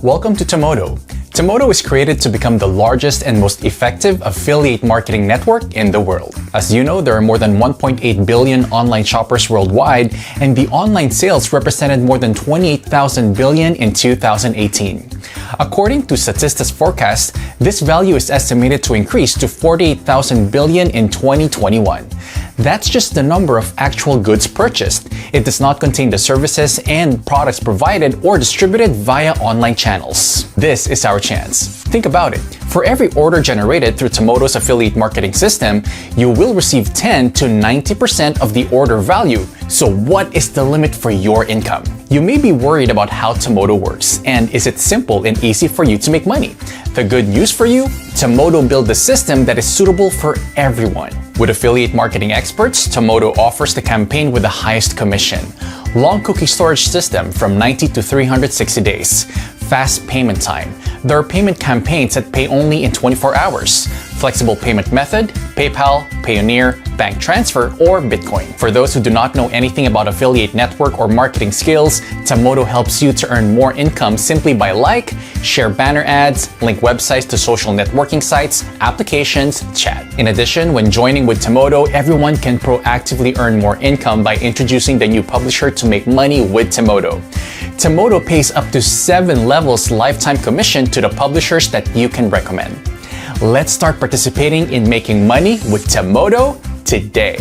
Welcome to Tamodo. Tamodo is created to become the largest and most effective affiliate marketing network in the world. As you know, there are more than 1.8 billion online shoppers worldwide, and the online sales represented more than 28,000 billion in 2018. According to Statista's forecast, this value is estimated to increase to 48,000 billion in 2021. That's just the number of actual goods purchased. It does not contain the services and products provided or distributed via online channels. This is our chance. Think about it. For every order generated through Tamodo's affiliate marketing system, you will receive 10 to 90% of the order value. So what is the limit for your income? You may be worried about how Tamodo works, and is it simple and easy for you to make money? The good news for you, Tamodo built a system that is suitable for everyone. With affiliate marketing experts, Tamodo offers the campaign with the highest commission. Long cookie storage system from 90 to 360 days. Fast payment time. There are payment campaigns that pay only in 24 hours. Flexible payment method, PayPal, Payoneer, bank transfer, or Bitcoin. For those who do not know anything about affiliate network or marketing skills, Tamodo helps you to earn more income simply by share banner ads, link websites to social networking sites, applications, chat. In addition, when joining with Tamodo, everyone can proactively earn more income by introducing the new publisher to make money with Tamodo. Tamodo pays up to 7 levels lifetime commission to the publishers that you can recommend. Let's start participating in making money with Tamodo today.